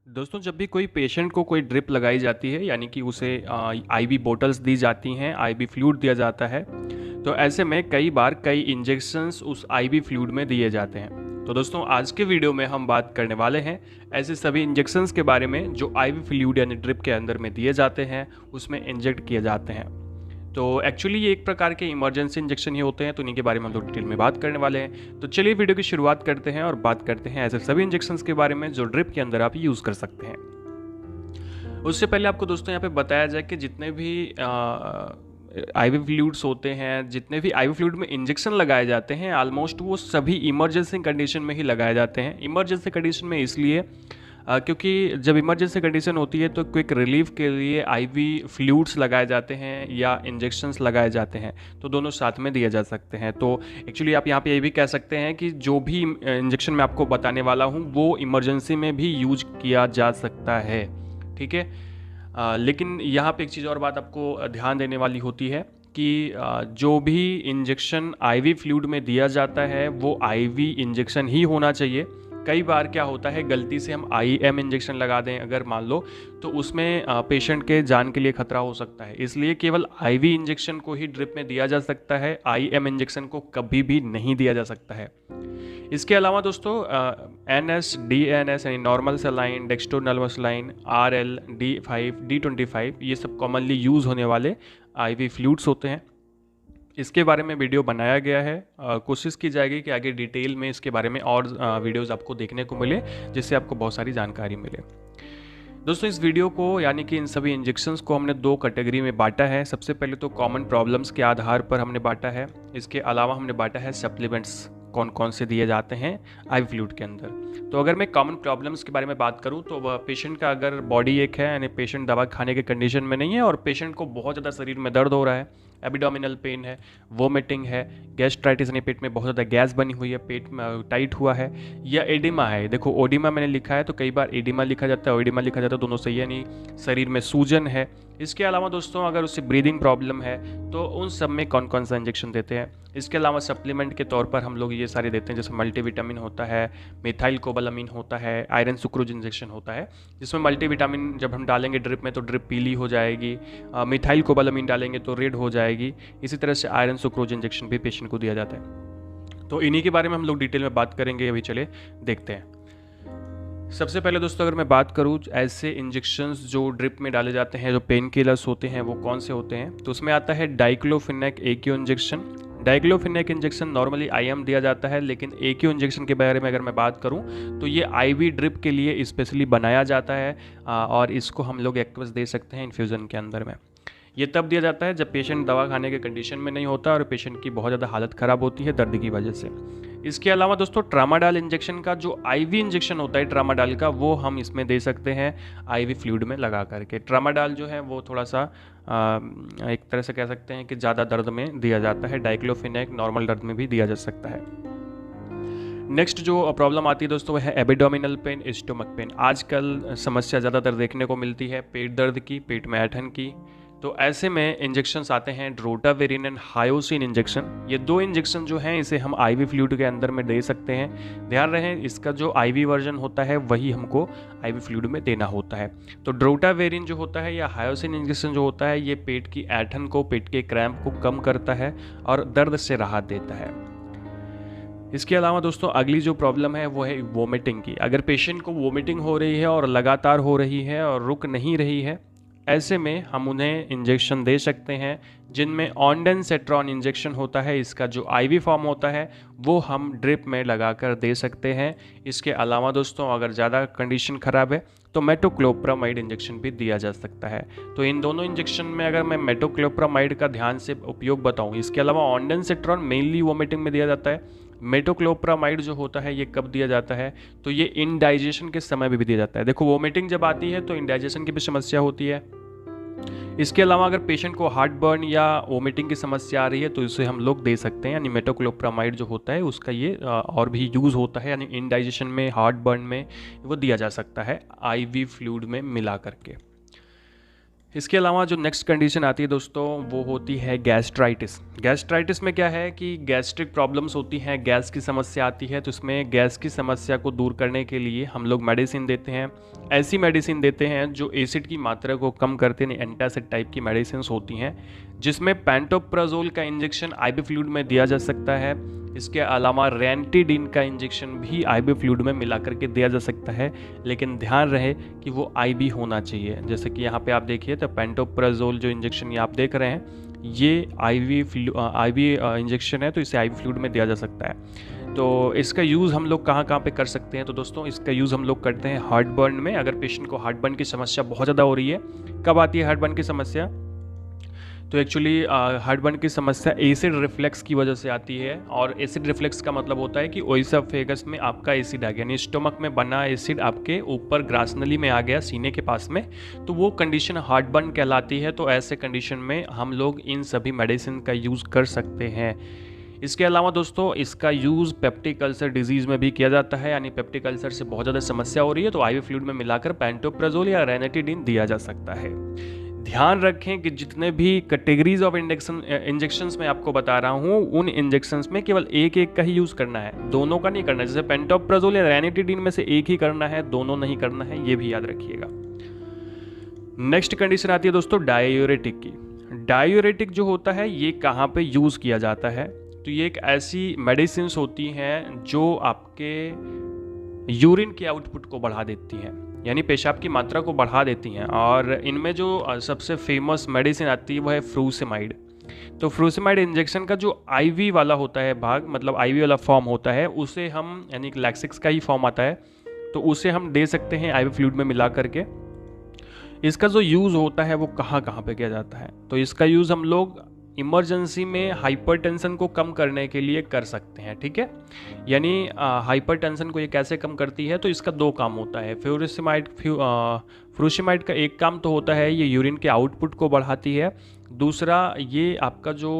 दोस्तों जब भी कोई पेशेंट को कोई ड्रिप लगाई जाती है यानी कि उसे आईवी बोतल्स दी जाती हैं, आईवी फ्लूइड दिया जाता है, तो ऐसे में कई बार कई इंजेक्शंस उस आईवी फ्लूइड में दिए जाते हैं। तो दोस्तों आज के वीडियो में हम बात करने वाले हैं ऐसे सभी इंजेक्शंस के बारे में जो आईवी फ्लूइड यानी ड्रिप के अंदर में दिए जाते हैं, उसमें इंजेक्ट किए जाते हैं। तो एक्चुअली ये एक प्रकार के इमरजेंसी इंजेक्शन ही होते हैं, तो इन्हीं के बारे में हम लोग डिटेल में बात करने वाले हैं। तो चलिए वीडियो की शुरुआत करते हैं और बात करते हैं ऐसे सभी इंजेक्शंस के बारे में जो ड्रिप के अंदर आप यूज़ कर सकते हैं। उससे पहले आपको दोस्तों यहाँ पे बताया जाए कि जितने भी आईवी फ्लूइड्स होते हैं, जितने भी आईवी फ्लूइड में इंजेक्शन लगाए जाते हैं, ऑलमोस्ट वो सभी इमरजेंसी कंडीशन में ही लगाए जाते हैं। इमरजेंसी कंडीशन में इसलिए क्योंकि जब इमरजेंसी कंडीशन होती है तो क्विक रिलीफ के लिए आईवी फ्लूइड्स लगाए जाते हैं या इंजेक्शंस लगाए जाते हैं, तो दोनों साथ में दिए जा सकते हैं। तो एक्चुअली आप यहाँ पे ये भी कह सकते हैं कि जो भी इंजेक्शन मैं आपको बताने वाला हूँ वो इमरजेंसी में भी यूज किया जा सकता है, ठीक है। लेकिन यहाँ पे एक चीज़ और बात आपको ध्यान देने वाली होती है कि जो भी इंजेक्शन आईवी फ्लूइड में दिया जाता है वो आईवी इंजेक्शन ही होना चाहिए। कई बार क्या होता है गलती से हम आईएम इंजेक्शन लगा दें अगर मान लो, तो उसमें पेशेंट के जान के लिए खतरा हो सकता है। इसलिए केवल आईवी इंजेक्शन को ही ड्रिप में दिया जा सकता है, आईएम इंजेक्शन को कभी भी नहीं दिया जा सकता है। इसके अलावा दोस्तों एनएस डीएनएस यानी नॉर्मल सेलाइन, डेक्स्ट्रोनल्वसलाइन, आरएल, D5 D25 ये सब कॉमनली यूज़ होने वाले आईवी फ्लूइड्स होते हैं। इसके बारे में वीडियो बनाया गया है, कोशिश की जाएगी कि आगे डिटेल में इसके बारे में और वीडियोस आपको देखने को मिले जिससे आपको बहुत सारी जानकारी मिले। दोस्तों इस वीडियो को यानी कि इन सभी इंजेक्शंस को हमने दो कैटेगरी में बांटा है। सबसे पहले तो कॉमन प्रॉब्लम्स के आधार पर हमने बांटा है। इसके अलावा हमने बांटा है सप्लीमेंट्स कौन कौन से दिए जाते हैं आईवी फ्लूइड के अंदर। तो अगर मैं कॉमन प्रॉब्लम्स के बारे में बात करूं तो वह पेशेंट का अगर बॉडी एक है यानी पेशेंट दवा खाने के कंडीशन में नहीं है और पेशेंट को बहुत ज़्यादा शरीर में दर्द हो रहा है, एबिडोमिनल पेन है, वोमिटिंग है, गैस्ट्राइटिस यानी पेट में बहुत ज़्यादा गैस बनी हुई है, पेट में टाइट हुआ है, या एडिमा है। देखो ओडिमा मैंने लिखा है तो कई बार एडिमा लिखा जाता है, ओडिमा लिखा जाता है, दोनों सही है नहीं। शरीर में सूजन है। इसके अलावा दोस्तों अगर उससे ब्रीदिंग प्रॉब्लम है तो उन सब में कौन कौन सा इंजेक्शन देते हैं। इसके अलावा सप्लीमेंट के तौर पर हम लोग ये सारे देते हैं, जैसे मल्टीविटामिन होता है, मिथाइल कोबालामीन होता है, आयरन सुक्रोज इंजेक्शन होता है, जिसमें मल्टीविटामिन जब हम डालेंगे ड्रिप में तो ड्रिप पीली हो जाएगी, मिथाइल कोबालामीन डालेंगे तो रेड हो जाएगी। इसी तरह से आयरन सुक्रोज इंजेक्शन भी पेशेंट को दिया जाता है। तो इन्हीं के बारे में हम लोग डिटेल में बात करेंगे। अभी चले देखते हैं। सबसे पहले दोस्तों अगर मैं बात करूँ ऐसे इंजेक्शंस जो ड्रिप में डाले जाते हैं, जो पेन किलर्स होते हैं, वो कौन से होते हैं, तो उसमें आता है diclofenac AQ injection. Diclofenac injection normally IM दिया जाता है, लेकिन AQ इंजेक्शन के बारे में अगर मैं बात करूं तो ये IV ड्रिप के लिए स्पेशली बनाया जाता है और इसको हम लोग एक्वस दे सकते हैं इन्फ्यूज़न के अंदर में। ये तब दिया जाता है जब पेशेंट दवा खाने के कंडीशन में नहीं होता और पेशेंट की बहुत ज़्यादा हालत ख़राब होती है दर्द की वजह से। इसके अलावा दोस्तों ट्रामाडाल इंजेक्शन का जो आईवी इंजेक्शन होता है ट्रामाडाल का, वो हम इसमें दे सकते हैं आईवी फ्लूइड में लगा करके। ट्रामाडाल जो है वो थोड़ा सा एक तरह से कह सकते हैं कि ज़्यादा दर्द में दिया जाता है। डाइक्लोफिनेक नॉर्मल दर्द में भी दिया जा सकता है। नेक्स्ट जो प्रॉब्लम आती है दोस्तों वो है एबिडोमिनल पेन, स्टोमक पेन। आजकल समस्या ज़्यादातर देखने को मिलती है पेट दर्द की, पेट में ऐंठन की। तो ऐसे में इंजेक्शंस आते हैं ड्रोटावेरिन एंड हायोसिन इंजेक्शन। ये दो इंजेक्शन जो हैं इसे हम आईवी फ्लूइड के अंदर में दे सकते हैं। ध्यान रहे इसका जो आईवी वर्जन होता है वही हमको आईवी फ्लूइड में देना होता है। तो ड्रोटावेरिन जो होता है या हायोसिन इंजेक्शन जो होता है ये पेट की ऐंठन को, पेट के क्रैम्प को कम करता है और दर्द से राहत देता है। इसके अलावा दोस्तों अगली जो प्रॉब्लम है वो है वोमिटिंग की। अगर पेशेंट को वोमिटिंग हो रही है और लगातार हो रही है और रुक नहीं रही है, ऐसे में हम उन्हें इंजेक्शन दे सकते हैं जिनमें ऑन्डेनसेट्रॉन इंजेक्शन होता है। इसका जो आईवी फॉर्म होता है वो हम ड्रिप में लगाकर दे सकते हैं। इसके अलावा दोस्तों अगर ज़्यादा कंडीशन ख़राब है तो मेटोक्लोप्रामाइड इंजेक्शन भी दिया जा सकता है। तो इन दोनों इंजेक्शन में अगर मैं मेटोक्लोप्रामाइड का ध्यान से उपयोग बताऊं, इसके अलावा ऑन्डेनसेट्रॉन मेनली वोमिटिंग में दिया जाता है। मेटोक्लोप्रामाइड जो होता है ये कब दिया जाता है, तो ये इंडाइजेशन के समय भी दिया जाता है। देखो वोमिटिंग जब आती है तो इंडाइजेशन की भी समस्या होती है। इसके अलावा अगर पेशेंट को हार्ट बर्न या वोमिटिंग की समस्या आ रही है तो इसे हम लोग दे सकते हैं, यानी मेटोक्लोप्रामाइड जो होता है उसका ये और भी यूज़ होता है, यानी इंडाइजेशन में, हार्ट बर्न में वो दिया जा सकता है आईवी फ्लूइड में मिला करके। इसके अलावा जो नेक्स्ट कंडीशन आती है दोस्तों वो होती है गैस्ट्राइटिस। गैस्ट्राइटिस में क्या है कि गैस्ट्रिक प्रॉब्लम्स होती हैं, गैस की समस्या आती है, तो इसमें गैस की समस्या को दूर करने के लिए हम लोग मेडिसिन देते हैं। ऐसी मेडिसिन देते हैं जो एसिड की मात्रा को कम करते हैं, एंटासिड टाइप की मेडिसिन होती हैं, जिसमें पेंटोप्राजोल का इंजेक्शन आईवी फ्लूइड में दिया जा सकता है। इसके अलावा रेंटिडिन का इंजेक्शन भी आईवी फ्लूइड में मिला करके दिया जा सकता है, लेकिन ध्यान रहे कि वो आईवी होना चाहिए। जैसे कि यहाँ पे आप देखिए तो पेंटोप्राजोल जो इंजेक्शन ये आप देख रहे हैं ये आईवी इंजेक्शन है, तो इसे आईवी फ्लूइड में दिया जा सकता है। तो इसका यूज़ हम लोग कहाँ कहाँ पे कर सकते हैं? तो दोस्तों इसका यूज़ हम लोग करते हैं हार्ट बर्न में। अगर पेशेंट को हार्ट बर्न की समस्या बहुत ज़्यादा हो रही है, कब आती है हार्ट बर्न की समस्या? तो एक्चुअली हार्ट बर्न की समस्या एसिड रिफ्लेक्स की वजह से आती है, और एसिड रिफ्लेक्स का मतलब होता है कि ओइसोफेगस में आपका एसिड आ गया, यानी स्टोमक में बना एसिड आपके ऊपर ग्रासनली में आ गया, सीने के पास में, तो वो कंडीशन हार्ट बर्न कहलाती है। तो ऐसे कंडीशन में हम लोग इन सभी मेडिसिन का यूज़ कर सकते हैं। इसके अलावा दोस्तों इसका यूज़ पेप्टिक अल्सर डिजीज़ में भी किया जाता है, यानी पेप्टिक अल्सर से बहुत ज़्यादा समस्या हो रही है तो आईवी फ्लूइड में मिलाकर पेंटोप्राजोल या रेनेटिडिन दिया जा सकता है। ध्यान रखें कि जितने भी कैटेगरीज ऑफ इंजेक्शंस मैं आपको बता रहा हूँ, उन इंजेक्शंस में केवल एक एक का ही यूज़ करना है, दोनों का नहीं करना है। जैसे पेंटोप्राजोल या रेनिटिडिन में से एक ही करना है, दोनों नहीं करना है, ये भी याद रखिएगा। नेक्स्ट कंडीशन आती है दोस्तों डायूरेटिक की। डायूरेटिक जो होता है ये कहाँ पे यूज़ किया जाता है? तो ये एक ऐसी मेडिसिन होती हैं जो आपके यूरिन के आउटपुट को बढ़ा देती हैं, यानी पेशाब की मात्रा को बढ़ा देती हैं। और इनमें जो सबसे फेमस मेडिसिन आती है वो है फ्रूसिमाइड। तो फ्रूसिमाइड इंजेक्शन का जो आईवी वाला होता है भाग, मतलब आईवी वाला फॉर्म होता है, उसे हम, यानी कि लैक्सिक्स का ही फॉर्म आता है, तो उसे हम दे सकते हैं आईवी फ्लूइड में मिला करके। इसका जो यूज़ होता है वो कहाँ कहाँ पे किया जाता है? तो इसका यूज़ हम लोग इमरजेंसी में हाइपरटेंशन को कम करने के लिए कर सकते हैं, ठीक है। यानी हाइपरटेंशन को ये कैसे कम करती है? तो इसका दो काम होता है। फ्रूसिमाइड का एक काम तो होता है ये यूरिन के आउटपुट को बढ़ाती है, दूसरा ये आपका जो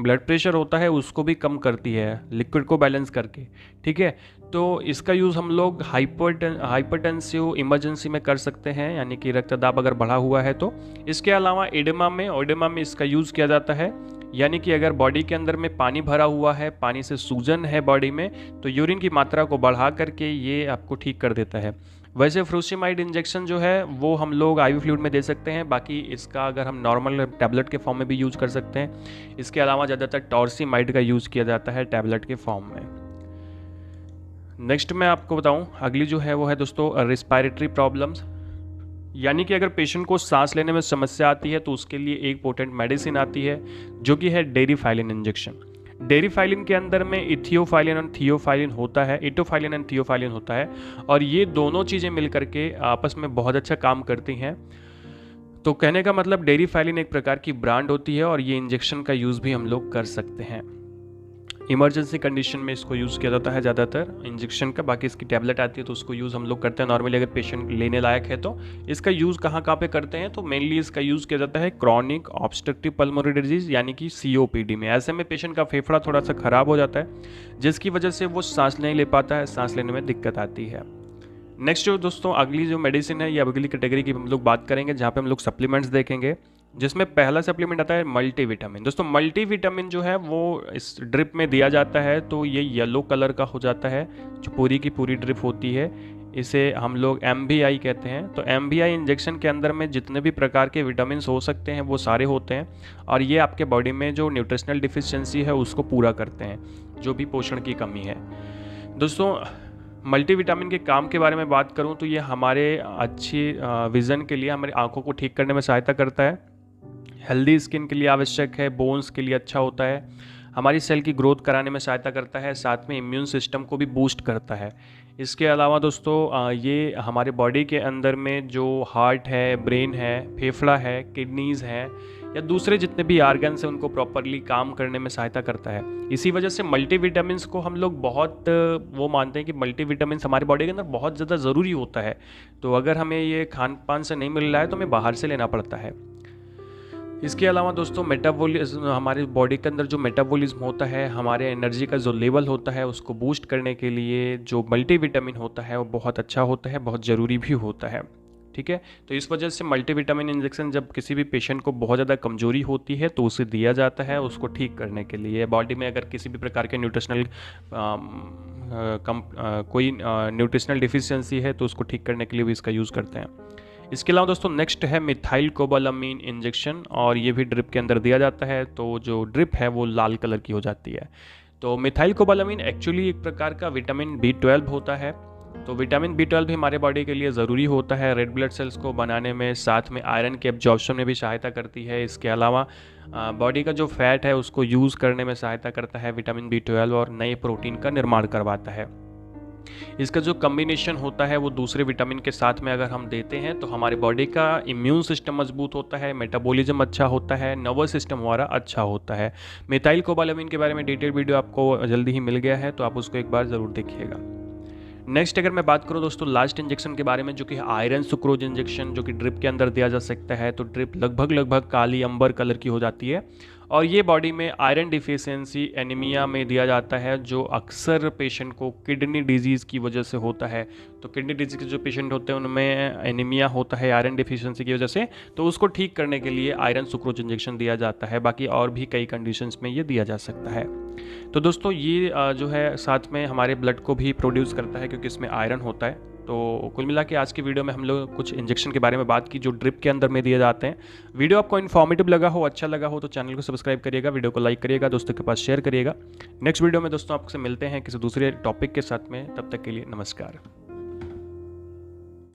ब्लड प्रेशर होता है उसको भी कम करती है, लिक्विड को बैलेंस करके, ठीक है। तो इसका यूज़ हम लोग हाइपरटेंसिव इमरजेंसी में कर सकते हैं, यानी कि रक्तदाब अगर बढ़ा हुआ है तो। इसके अलावा एडेमा में इसका यूज़ किया जाता है, यानी कि अगर बॉडी के अंदर में पानी भरा हुआ है, पानी से सूजन है बॉडी में, तो यूरिन की मात्रा को बढ़ा करके ये आपको ठीक कर देता है। वैसे फ्रूसिमाइड इंजेक्शन जो है वो हम लोग आईवी फ्लूइड में दे सकते हैं, बाकी इसका अगर हम नॉर्मल टैबलेट के फॉर्म में भी यूज़ कर सकते हैं। इसके अलावा ज़्यादातर टॉर्सिमाइड का यूज़ किया जाता है टैबलेट के फॉर्म में। नेक्स्ट मैं आपको बताऊं, अगली जो है वो है दोस्तों रिस्पायरेटरी प्रॉब्लम्स, यानी कि अगर पेशेंट को सांस लेने में समस्या आती है तो उसके लिए एक पोटेंट मेडिसिन आती है जो कि है डेरिफाइलिन इंजेक्शन। डेरिफाइलिन के अंदर में इथियोफाइलिन और थियोफाइलिन होता है, इटोफाइलिन एंड थियोफाइलिन होता है, और ये दोनों चीज़ें मिलकर के आपस में बहुत अच्छा काम करती हैं। तो कहने का मतलब डेरिफाइलिन एक प्रकार की ब्रांड होती है और ये इंजेक्शन का यूज़ भी हम लोग कर सकते हैं। इमरजेंसी कंडीशन में इसको यूज़ किया जाता है ज़्यादातर इंजेक्शन का, बाकी इसकी टैबलेट आती है तो उसको यूज़ हम लोग करते हैं नॉर्मली अगर पेशेंट लेने लायक है तो। इसका यूज़ कहाँ कहाँ पे करते हैं? तो मेनली इसका यूज़ किया जाता है क्रॉनिक ऑब्स्ट्रक्टिव पल्मोनरी डिजीज़, यानी कि COPD में। ऐसे में पेशेंट का फेफड़ा थोड़ा सा ख़राब हो जाता है जिसकी वजह से वो सांस नहीं ले पाता है, सांस लेने में दिक्कत आती है। नेक्स्ट जो दोस्तों अगली जो मेडिसिन है, या अगली कैटेगरी की हम लोग बात करेंगे जहाँ पे हम लोग सप्लीमेंट्स देखेंगे, जिसमें पहला सप्लीमेंट आता है मल्टीविटामिन। दोस्तों मल्टीविटामिन जो है वो इस ड्रिप में दिया जाता है, तो ये येलो कलर का हो जाता है जो पूरी की पूरी ड्रिप होती है, इसे हम लोग MBI कहते हैं। तो MBI इंजेक्शन के अंदर में जितने भी प्रकार के विटामिन हो सकते हैं वो सारे होते हैं, और ये आपके बॉडी में जो न्यूट्रिशनल डिफिशियंसी है उसको पूरा करते हैं, जो भी पोषण की कमी है। दोस्तों मल्टीविटामिन के काम के बारे में बात करूं तो ये हमारे अच्छी विज़न के लिए, हमारी आंखों को ठीक करने में सहायता करता है, हेल्दी स्किन के लिए आवश्यक है, बोन्स के लिए अच्छा होता है, हमारी सेल की ग्रोथ कराने में सहायता करता है, साथ में इम्यून सिस्टम को भी बूस्ट करता है। इसके अलावा दोस्तों ये हमारे बॉडी के अंदर में जो हार्ट है, ब्रेन है, फेफड़ा है, किडनीज़ हैं, या दूसरे जितने भी आर्गन्स हैं उनको प्रॉपरली काम करने में सहायता करता है। इसी वजह से मल्टीविटामिन्स को हम लोग बहुत वो मानते हैं कि मल्टीविटामिन्स हमारे बॉडी के अंदर बहुत ज़्यादा ज़रूरी होता है। तो अगर हमें ये खान पान से नहीं मिल रहा है तो हमें बाहर से लेना पड़ता है। इसके अलावा दोस्तों मेटाबॉलिज्म, हमारे बॉडी के अंदर जो मेटाबॉलिज्म होता है, हमारे एनर्जी का जो लेवल होता है उसको बूस्ट करने के लिए जो मल्टीविटामिन होता है वो बहुत अच्छा होता है, बहुत ज़रूरी भी होता है। ठीक है। तो इस वजह से मल्टीविटामिन इंजेक्शन जब किसी भी पेशेंट को बहुत ज़्यादा कमजोरी होती है तो उसे दिया जाता है उसको ठीक करने के लिए। बॉडी में अगर किसी भी प्रकार के न्यूट्रिशनल कोई न्यूट्रिशनल डिफिशियंसी है तो उसको ठीक करने के लिए भी इसका यूज़ करते हैं। इसके अलावा दोस्तों नेक्स्ट है मिथाइल कोबालामीन इंजेक्शन, और ये भी ड्रिप के अंदर दिया जाता है। तो जो ड्रिप है वो लाल कलर की हो जाती है। तो मिथाइल कोबालामीन एक्चुअली एक प्रकार का विटामिन B12 होता है। तो विटामिन B12 भी हमारे बॉडी के लिए ज़रूरी होता है रेड ब्लड सेल्स को बनाने में, साथ में आयरन के एब्जॉर्प्शन में भी सहायता करती है। इसके अलावा बॉडी का जो फैट है उसको यूज़ करने में सहायता करता है विटामिन B12 और नए प्रोटीन का निर्माण करवाता है। इसका जो कम्बिनेशन होता है वो दूसरे विटामिन के साथ में अगर हम देते हैं तो हमारे बॉडी का इम्यून सिस्टम मजबूत होता है, मेटाबॉलिज्म अच्छा होता है, नर्वस सिस्टम हमारा अच्छा होता है। मिथाइल कोबालामीन के बारे में डिटेल वीडियो आपको जल्दी ही मिल गया है, तो आप उसको एक बार ज़रूर देखिएगा। नेक्स्ट अगर मैं बात करूं दोस्तों लास्ट इंजेक्शन के बारे में, जो कि आयरन सुक्रोज इंजेक्शन, जो कि ड्रिप के अंदर दिया जा सकता है। तो ड्रिप लगभग काली अंबर कलर की हो जाती है और ये बॉडी में आयरन डिफिशियंसी एनीमिया में दिया जाता है, जो अक्सर पेशेंट को किडनी डिजीज़ की वजह से होता है। तो किडनी डिजीज़ के जो पेशेंट होते हैं उनमें एनीमिया होता है आयरन डिफिशियंसी की वजह से, तो उसको ठीक करने के लिए आयरन सुक्रोज इंजेक्शन दिया जाता है। बाकी और भी कई कंडीशंस में ये दिया जा सकता है। तो दोस्तों ये जो है साथ में हमारे ब्लड को भी प्रोड्यूस करता है क्योंकि इसमें आयरन होता है। तो कुल मिला के आज की वीडियो में हम लोग कुछ इंजेक्शन के बारे में बात की जो ड्रिप के अंदर में दिए जाते हैं। वीडियो आपको इन्फॉर्मेटिव लगा हो, अच्छा लगा हो तो चैनल को सब्सक्राइब करिएगा, वीडियो को लाइक करिएगा, दोस्तों के पास शेयर करिएगा। नेक्स्ट वीडियो में दोस्तों आपसे मिलते हैं किसी दूसरे टॉपिक के साथ में, तब तक के लिए नमस्कार।